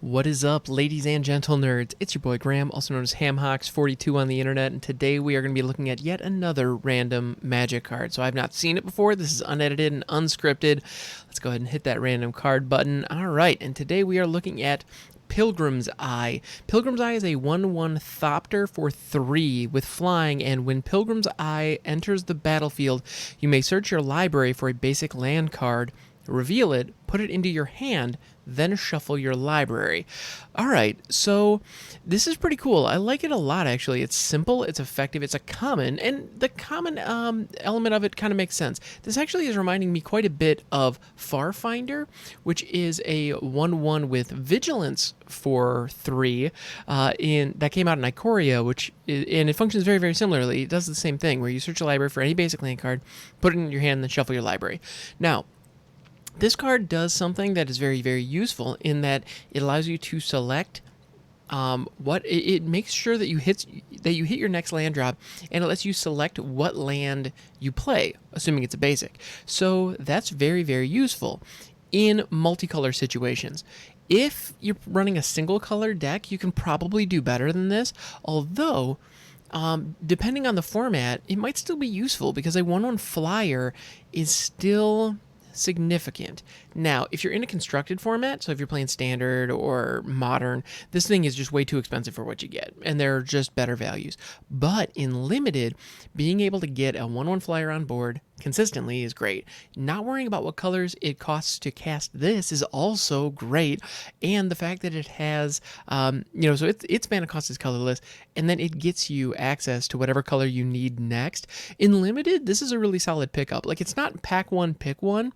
What is up, ladies and gentle nerds? It's your boy Graham, also known as HamHawks42 on the internet, and today we are going to be looking at yet another random magic card. So I've not seen it before. This is unedited and unscripted. Let's go ahead and hit that random card button. All right, and today we are looking at Pilgrim's Eye. Pilgrim's Eye is a 1/1 Thopter for 3 with flying, and when Pilgrim's Eye enters the battlefield, you may search your library for a basic land card, reveal it, put it into your hand, then shuffle your library. All right, so this is pretty cool. I like it a lot, actually. It's simple, it's effective, it's a common, and the common element of it kind of makes sense. This actually is reminding me quite a bit of Farfinder, which is a 1/1 with vigilance for 3 that came out in Ikoria, and it functions very, very similarly. It does the same thing, where you search your library for any basic land card, put it in your hand, then shuffle your library. Now, this card does something that is very, very useful in that it allows you to select it makes sure that you hit your next land drop, and it lets you select what land you play, assuming it's a basic. So that's very, very useful in multicolor situations. If you're running a single color deck, you can probably do better than this, although depending on the format, it might still be useful because a 1/1 flyer is still significant. Now, if you're in a constructed format, so if you're playing standard or modern, this thing is just way too expensive for what you get, and there are just better values. But in limited, being able to get a 1/1 flyer on board consistently is great. Not worrying about what colors it costs to cast this is also great, and the fact that it has, so its mana cost is colorless, and then it gets you access to whatever color you need next. In limited, this is a really solid pickup. Like, it's not pack one, pick one,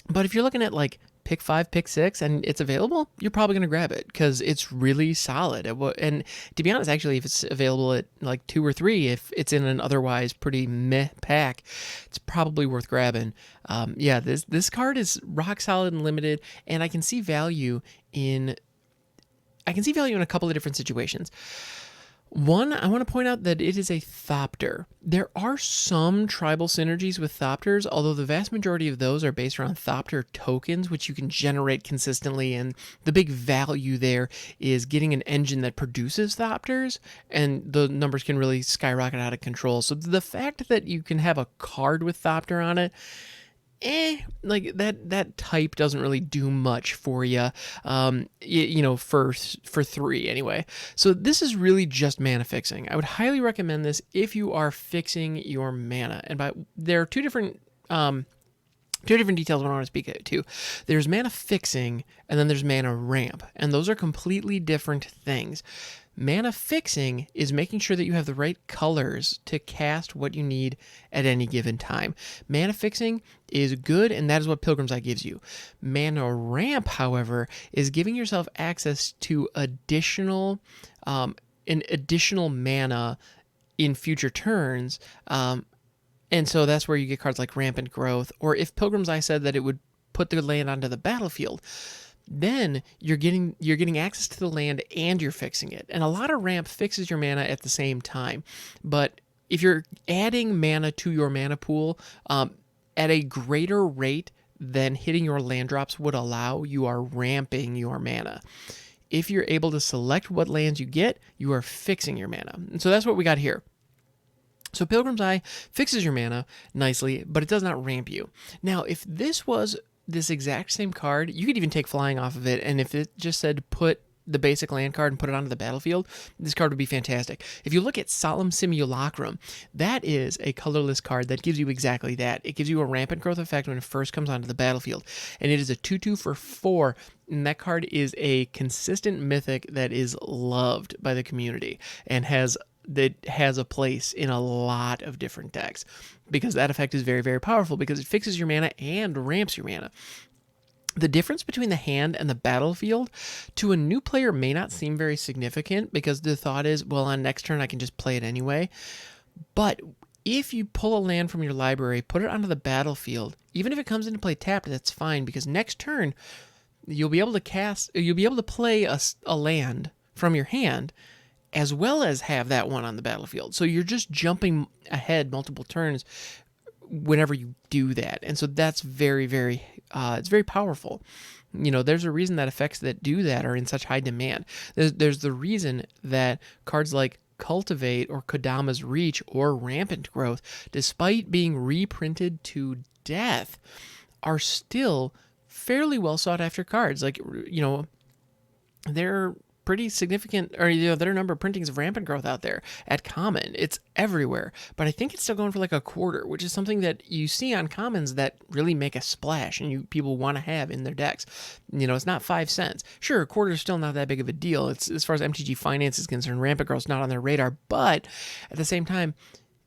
but if you're looking at like pick 5, pick 6, and it's available, you're probably going to grab it because it's really solid. And to be honest, actually, if it's available at like 2 or 3, if it's in an otherwise pretty meh pack, it's probably worth grabbing. This card is rock solid and limited, and I can see value in a couple of different situations. One, I want to point out that it is a Thopter. There are some tribal synergies with Thopters, although the vast majority of those are based around Thopter tokens, which you can generate consistently, and the big value there is getting an engine that produces Thopters, and the numbers can really skyrocket out of control. So the fact that you can have a card with Thopter on it, like that type doesn't really do much for you, for 3 anyway. So this is really just mana fixing. I would highly recommend this if you are fixing your mana. And there are two different details I want to speak to. There's mana fixing, and then there's mana ramp, and those are completely different things. Mana fixing is making sure that you have the right colors to cast what you need at any given time. Mana fixing is good, and that is what Pilgrim's Eye gives you. Mana ramp, however, is giving yourself access to additional mana in future turns, and so that's where you get cards like Rampant Growth, or if Pilgrim's Eye said that it would put the land onto the battlefield, then you're getting access to the land and you're fixing it. And a lot of ramp fixes your mana at the same time. But if you're adding mana to your mana pool at a greater rate than hitting your land drops would allow, you are ramping your mana. If you're able to select what lands you get, you are fixing your mana. And so that's what we got here. So Pilgrim's Eye fixes your mana nicely, but it does not ramp you. Now, if this was this exact same card, you could even take flying off of it, and if it just said put the basic land card and put it onto the battlefield, this card would be fantastic. If you look at Solemn Simulacrum, that is a colorless card that gives you exactly that. It gives you a rampant growth effect when it first comes onto the battlefield, and it is a 2/2 for 4, and that card is a consistent mythic that is loved by the community and has a place in a lot of different decks, because that effect is very, very powerful because it fixes your mana and ramps your mana. The difference between the hand and the battlefield to a new player may not seem very significant, because the thought is, well, on next turn I can just play it anyway. But if you pull a land from your library, put it onto the battlefield, even if it comes into play tapped, that's fine, because next turn you'll be able to play a land from your hand as well as have that one on the battlefield. So you're just jumping ahead multiple turns whenever you do that. And so that's very, very, it's very powerful. There's a reason that effects that do that are in such high demand. There's the reason that cards like Cultivate or Kodama's Reach or Rampant Growth, despite being reprinted to death, are still fairly well sought after cards. Like, they're pretty significant, or there are a number of printings of Rampant Growth out there at common. It's everywhere, but I think it's still going for like a quarter, which is something that you see on commons that really make a splash and people want to have in their decks. It's not 5 cents. Sure, a quarter is still not that big of a deal. It's, as far as MTG finance is concerned, Rampant Growth's not on their radar, but at the same time,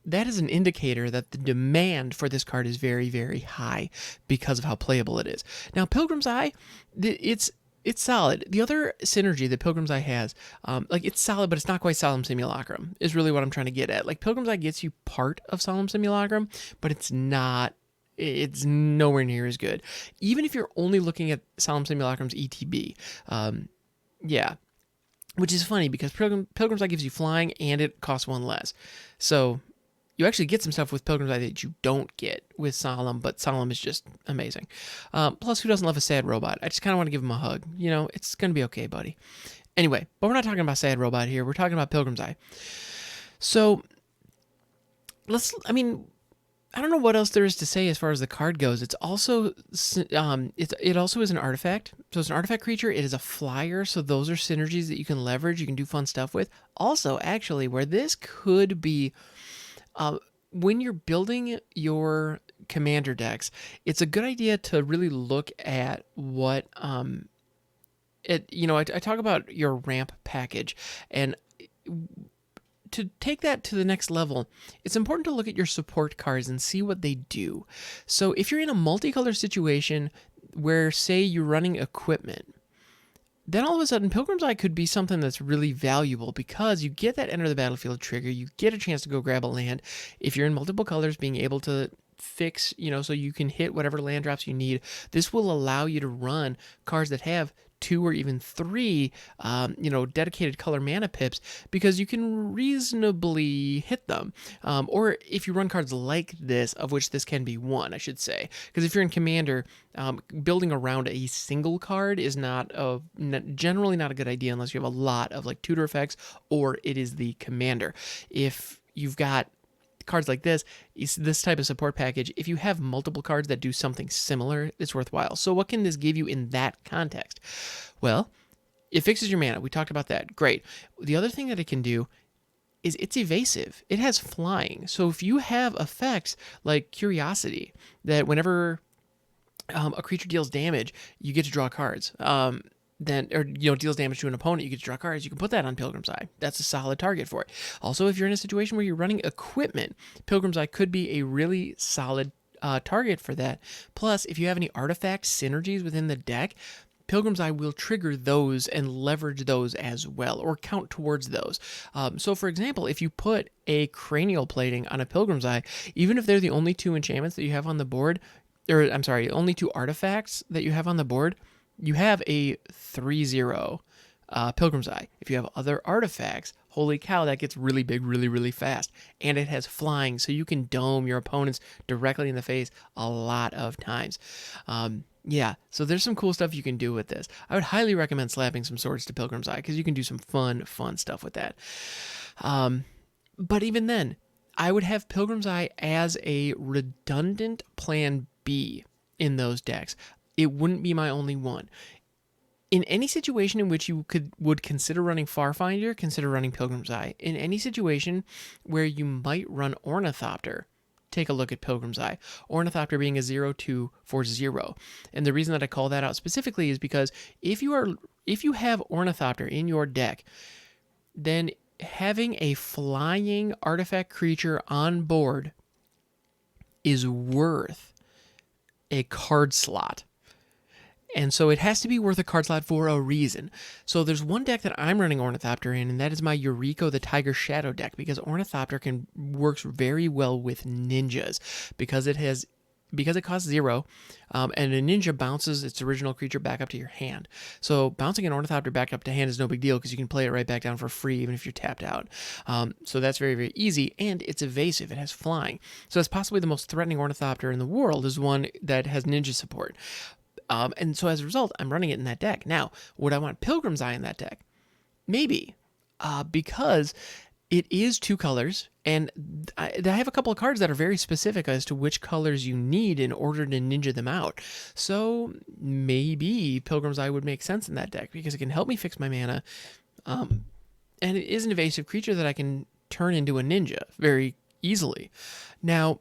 that is an indicator that the demand for this card is very, very high because of how playable it is. Now, Pilgrim's Eye, it's solid. The other synergy that Pilgrim's Eye has, it's solid, but it's not quite Solemn Simulacrum, is really what I'm trying to get at. Like, Pilgrim's Eye gets you part of Solemn Simulacrum, but it's nowhere near as good. Even if you're only looking at Solemn Simulacrum's ETB. Which is funny because Pilgrim's Eye gives you flying and it costs 1 less. So you actually get some stuff with Pilgrim's Eye that you don't get with Solemn, but Solemn is just amazing. Plus, who doesn't love a sad robot? I just kind of want to give him a hug. It's going to be okay, buddy. Anyway, but we're not talking about sad robot here. We're talking about Pilgrim's Eye. So, I don't know what else there is to say as far as the card goes. It's also, it also is an artifact. So it's an artifact creature. It is a flyer. So those are synergies that you can leverage. You can do fun stuff with. Also, actually, where this could be, when you're building your commander decks, it's a good idea to really look at what, I talk about your ramp package, and to take that to the next level, it's important to look at your support cards and see what they do. So if you're in a multicolor situation where, say, you're running equipment, then all of a sudden Pilgrim's Eye could be something that's really valuable because you get that enter the battlefield trigger, you get a chance to go grab a land. If you're in multiple colors, being able to fix, so you can hit whatever land drops you need. This will allow you to run cards that have 2 or even 3, dedicated color mana pips, because you can reasonably hit them. Or if you run cards like this, of which this can be one, I should say. Because if you're in Commander, building around a single card is generally not a good idea unless you have a lot of like tutor effects, or it is the Commander. If you've got cards like this type of support package, if you have multiple cards that do something similar, it's worthwhile. So what can this give you in that context? Well, it fixes your mana. We talked about that. Great. The other thing that it can do is it's evasive. It has flying. So if you have effects like Curiosity, that whenever a creature deals damage, you get to draw cards. Deals damage to an opponent, you get to draw cards, you can put that on Pilgrim's Eye. That's a solid target for it. Also, if you're in a situation where you're running equipment, Pilgrim's Eye could be a really solid target for that. Plus, if you have any artifact synergies within the deck, Pilgrim's Eye will trigger those and leverage those as well, or count towards those. So, for example, if you put a cranial plating on a Pilgrim's Eye, even if they're the only 2 enchantments that you have on the board, only 2 artifacts that you have on the board, you have a 3/0 Pilgrim's Eye. If you have other artifacts, holy cow, that gets really big, really, really fast. And it has flying, so you can dome your opponents directly in the face a lot of times. So there's some cool stuff you can do with this. I would highly recommend slapping some swords to Pilgrim's Eye, because you can do some fun stuff with that. But even then, I would have Pilgrim's Eye as a redundant plan B in those decks. It wouldn't be my only one. In any situation in which you would consider running Farfinder, consider running Pilgrim's Eye. In any situation where you might run Ornithopter, take a look at Pilgrim's Eye. Ornithopter being a 0/2 for 0. And the reason that I call that out specifically is because if you have Ornithopter in your deck, then having a flying artifact creature on board is worth a card slot. And so it has to be worth a card slot for a reason. So there's one deck that I'm running Ornithopter in, and that is my Yuriko the Tiger Shadow deck, because Ornithopter works very well with ninjas, because it has because it costs 0, and a ninja bounces its original creature back up to your hand. So bouncing an Ornithopter back up to hand is no big deal because you can play it right back down for free even if you're tapped out. So that's very, very easy, and it's evasive. It has flying. So it's possibly the most threatening Ornithopter in the world is one that has ninja support. And so as a result, I'm running it in that deck. Now, would I want Pilgrim's Eye in that deck? Maybe, because it is 2 colors, and I have a couple of cards that are very specific as to which colors you need in order to ninja them out. So maybe Pilgrim's Eye would make sense in that deck because it can help me fix my mana, and it is an evasive creature that I can turn into a ninja very easily. Now,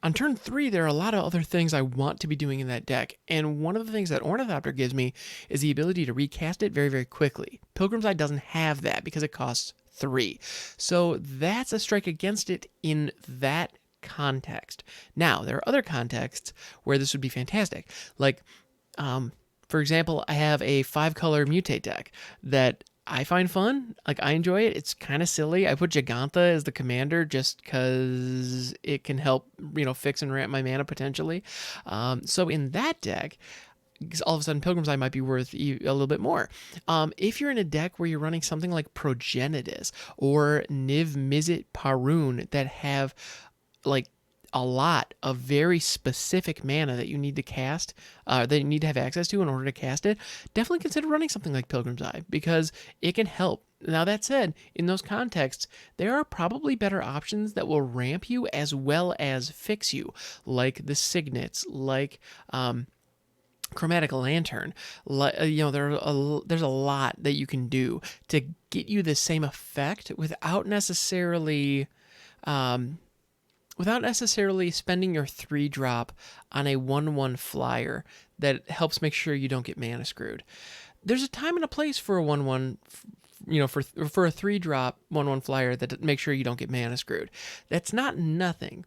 on turn 3, there are a lot of other things I want to be doing in that deck, and one of the things that Ornithopter gives me is the ability to recast it very, very quickly. Pilgrim's Eye doesn't have that because it costs 3. So that's a strike against it in that context. Now, there are other contexts where this would be fantastic. Like, for example, I have a 5-color mutate deck that I find fun. Like, I enjoy it. It's kind of silly. I put Giganta as the commander just because it can help, fix and ramp my mana potentially. So in that deck, all of a sudden Pilgrim's Eye might be worth a little bit more. If you're in a deck where you're running something like Progenitus or Niv Mizzet Parun that have like a lot of very specific mana that you need to cast, that you need to have access to in order to cast it, definitely consider running something like Pilgrim's Eye because it can help. Now, that said, in those contexts, there are probably better options that will ramp you as well as fix you, like the Signets, like Chromatic Lantern. There's a lot that you can do to get you the same effect without necessarily spending your 3-drop on a 1/1 flyer that helps make sure you don't get mana screwed. There's a time and a place for a 1/1, for a 3-drop 1/1 flyer that makes sure you don't get mana screwed. That's not nothing.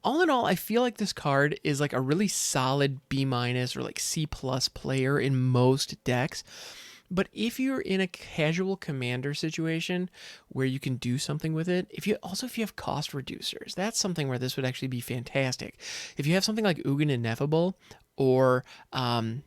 All in all, I feel like this card is like a really solid B- or like C+ player in most decks. But if you're in a casual commander situation where you can do something with it, if you have cost reducers, that's something where this would actually be fantastic. If you have something like Ugin Ineffable or I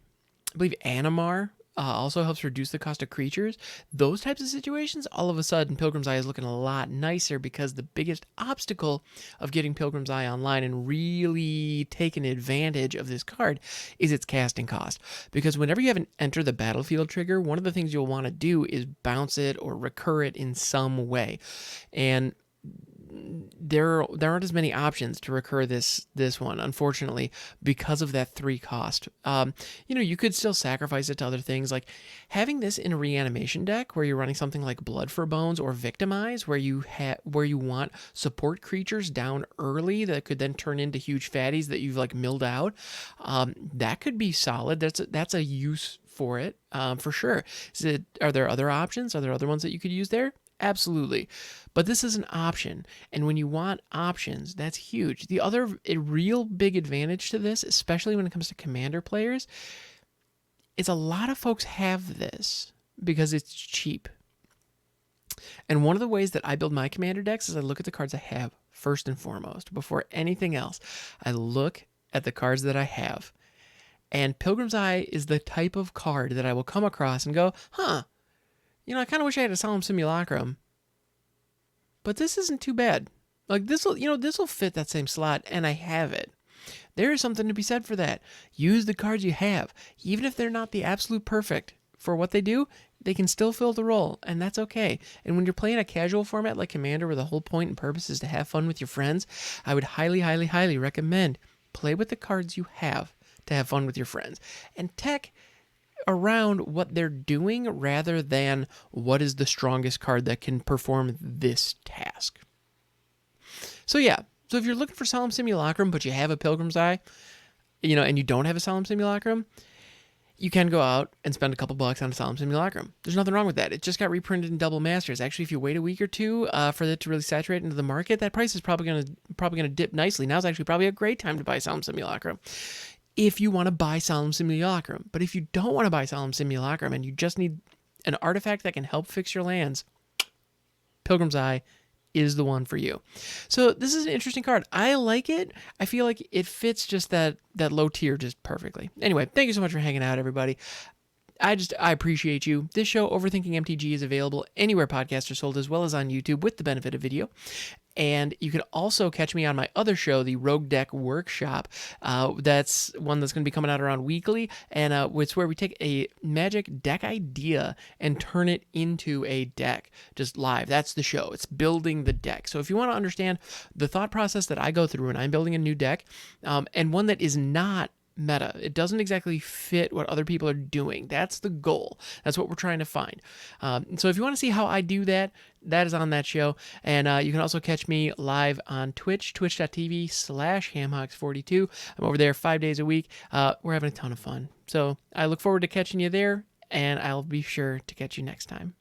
believe Animar also helps reduce the cost of creatures, those types of situations, all of a sudden Pilgrim's Eye is looking a lot nicer because the biggest obstacle of getting Pilgrim's Eye online and really taking advantage of this card is its casting cost. Because whenever you have an enter the battlefield trigger, one of the things you'll want to do is bounce it or recur it in some way. And there aren't as many options to recur this one, unfortunately, because of that 3 cost. You could still sacrifice it to other things, like having this in a reanimation deck where you're running something like Blood for Bones or Victimize, where you want support creatures down early that could then turn into huge fatties that you've like milled out. That could be solid. That's a use for it, for sure. Are there other options? Are there other ones that you could use there? Absolutely. But this is an option. And when you want options, that's huge. The other real big advantage to this, especially when it comes to commander players, is a lot of folks have this because it's cheap. And one of the ways that I build my commander decks is I look at the cards I have first and foremost. Before anything else, I look at the cards that I have. And Pilgrim's Eye is the type of card that I will come across and go, I kind of wish I had a Solemn Simulacrum, but this isn't too bad. Like this'll fit that same slot, and I have it. There is something to be said for that. Use the cards you have, even if they're not the absolute perfect for what they do. They can still fill the role, and that's okay. And when you're playing a casual format like Commander, where the whole point and purpose is to have fun with your friends, I would highly, highly, highly recommend play with the cards you have to have fun with your friends, and tech around what they're doing rather than what is the strongest card that can perform this task. So if you're looking for Solemn Simulacrum but you have a Pilgrim's Eye, and you don't have a Solemn Simulacrum, you can go out and spend a couple bucks on a Solemn Simulacrum. There's nothing wrong with that. It just got reprinted in double masters. Actually, if you wait a week or two for it to really saturate into the market, that price is probably gonna dip nicely. Now's actually probably a great time to buy Solemn Simulacrum, if you want to buy Solemn Simulacrum. But if you don't want to buy Solemn Simulacrum and you just need an artifact that can help fix your lands, Pilgrim's Eye is the one for you. So this is an interesting card. I like it. I feel like it fits just that low tier just perfectly. Anyway, thank you so much for hanging out, everybody. I appreciate you. This show, Overthinking MTG, is available anywhere podcasts are sold, as well as on YouTube with the benefit of video. And you can also catch me on my other show, the Rogue Deck Workshop. That's one that's going to be coming out around weekly, and it's where we take a Magic deck idea and turn it into a deck, just live. That's the show. It's building the deck. So if you want to understand the thought process that I go through when I'm building a new deck, and one that is not meta, it doesn't exactly fit what other people are doing. That's the goal. That's what we're trying to find. So if you want to see how I do that, that is on that show. And you can also catch me live on Twitch, twitch.tv/hamhocks42. I'm over there 5 days a week. We're having a ton of fun. So I look forward to catching you there, and I'll be sure to catch you next time.